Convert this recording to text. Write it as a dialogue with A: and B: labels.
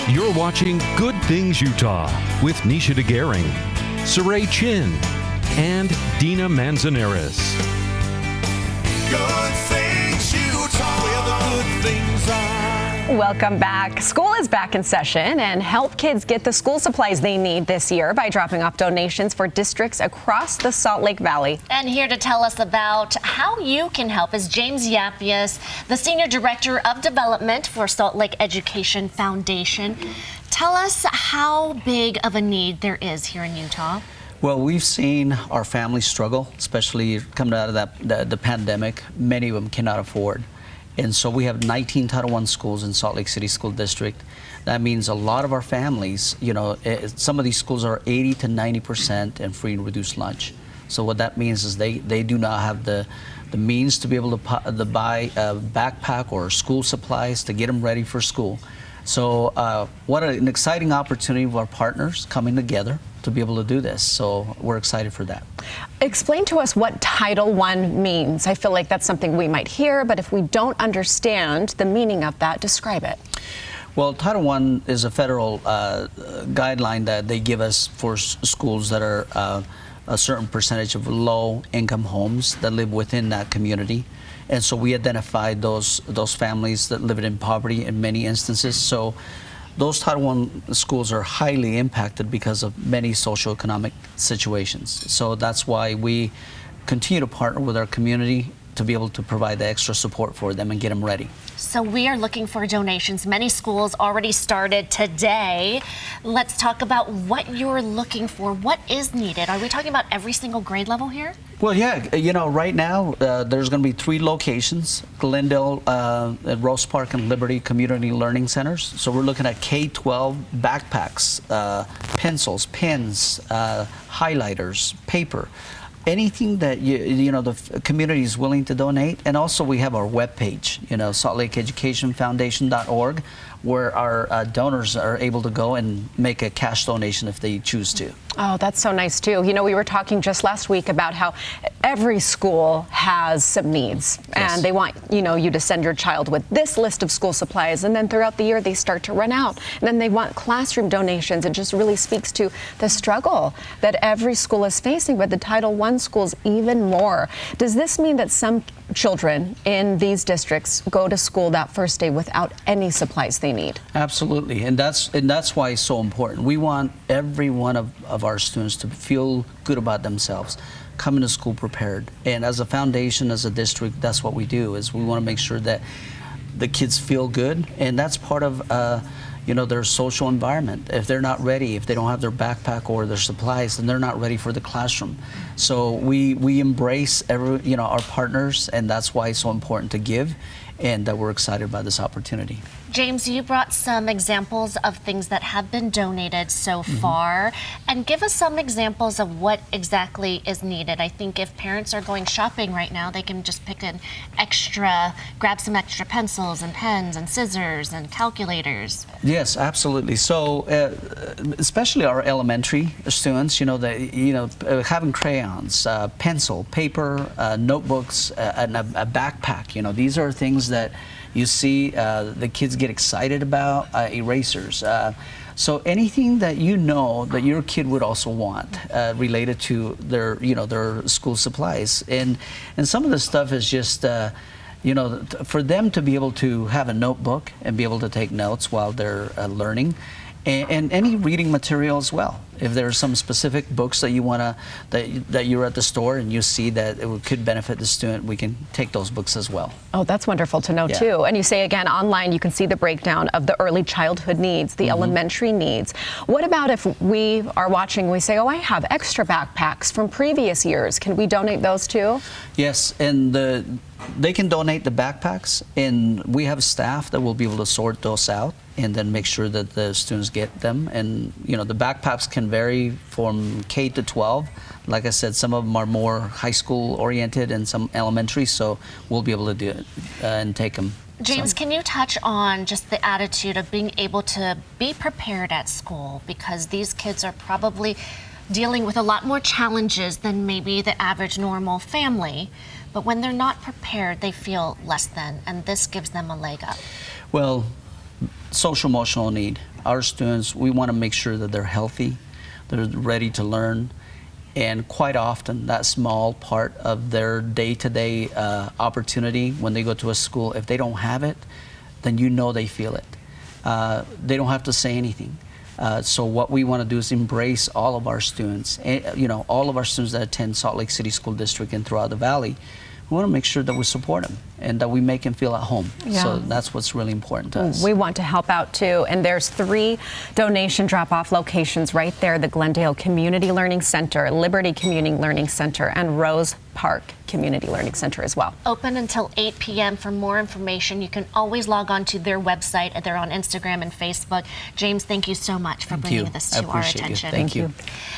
A: You're watching Good Things Utah with Nisha DeGaring, Saray Chin, and Dina Manzanares.
B: Good Things Utah, where the good things are.
C: Welcome back. School is back in session, and help kids get the school supplies they need this year by dropping off donations for districts across the Salt Lake Valley.
D: And here to tell us about how you can help is James Yappius, the Senior Director of Development for Salt Lake Education Foundation. Tell us how big of a need there is here in Utah.
E: Well, we've seen our families struggle, especially coming out of the pandemic. Many of them cannot afford. And so we have 19 Title I schools in Salt Lake City School District. That means a lot of our families, some of these schools are 80 to 90% and free and reduced lunch. So what that means is they do not have the means to be able to buy a backpack or school supplies to get them ready for school. So what an exciting opportunity of our partners coming together to be able to do this. So we're excited for that.
C: Explain to us what Title I means. I feel like that's something we might hear, but if we don't understand the meaning of that, describe it.
E: Well, Title I is a federal guideline that they give us for schools that are a certain percentage of low-income homes that live within that community. And so we identified those families that live in poverty in many instances. So those Title I schools are highly impacted because of many socioeconomic situations. So that's why we continue to partner with our community to be able to provide the extra support for them and get them ready.
D: So we are looking for donations. Many schools already started today. Let's talk about what you're looking for. What is needed? Are we talking about every single grade level here?
E: Well, yeah, right now there's going to be 3 locations: Glendale, Rose Park, and Liberty Community Learning Centers. So we're looking at K-12 backpacks, pencils, pens, highlighters, paper. Anything that the community is willing to donate. And also we have our webpage, saltlakeeducationfoundation.org, where our donors are able to go and make a cash donation if they choose to.
C: Oh, that's so nice too. We were talking just last week about how every school has some needs,
E: Yes.
C: and they want you to send your child with this list of school supplies, and then throughout the year they start to run out, and then they want classroom donations. It just really speaks to the struggle that every school is facing, but the Title I schools even more. Does this mean that some children in these districts go to school that first day without any supplies they need?
E: Absolutely, and that's why it's so important. We want every one of our students to feel good about themselves, coming to school prepared. And as a foundation, as a district, that's what we do, is we want to make sure that the kids feel good, and that's part of their social environment. If they're not ready, if they don't have their backpack or their supplies, then they're not ready for the classroom. So we embrace our partners, and that's why it's so important to give, and we're excited about this opportunity.
D: James, you brought some examples of things that have been donated so far, and give us some examples of what exactly is needed. I think if parents are going shopping right now, they can just grab some extra pencils and pens and scissors and calculators.
E: Yes, absolutely. So, especially our elementary students, having crayons, pencil, paper, notebooks, and a backpack. These are things that you see the kids get excited about, erasers. So anything that that your kid would also want related to their school supplies. And some of the stuff is just, for them to be able to have a notebook and be able to take notes while they're learning. And any reading material as well. If there's some specific books that that you're at the store and you see that it could benefit the student, we can take those books as well.
C: Oh, that's wonderful to know too. And you say again, online you can see the breakdown of the early childhood needs, the elementary needs. What about if we are watching, we say, oh, I have extra backpacks from previous years. Can we donate those too?
E: Yes, and they can donate the backpacks, and we have staff that will be able to sort those out and then make sure that the students get them. And the backpacks can vary from K to 12. Like I said, some of them are more high school oriented and some elementary, so we'll be able to do it and take them.
D: James, can you touch on just the attitude of being able to be prepared at school? Because these kids are probably dealing with a lot more challenges than maybe the average normal family. But when they're not prepared, they feel less than, and this gives them a leg up.
E: Well, social emotional need. our students, we want to make sure that they're healthy, they're ready to learn, and quite often that small part of their day-to-day opportunity when they go to a school, if they don't have it, then you know they feel it. They don't have to say anything. So what we want to do is embrace all of our students, all of our students that attend Salt Lake City School District and throughout the Valley. We want to make sure that we support them and that we make them feel at home.
C: Yeah.
E: So that's what's really important to us.
C: We want to help out too, and there's 3 donation drop-off locations right there: the Glendale Community Learning Center, Liberty Community Learning Center, and Rose Park Community Learning Center as well.
D: Open until 8 p.m. For more information, you can always log on to their website. They're on Instagram and Facebook. James, thank you so much for bringing this to our attention.
E: Thank you.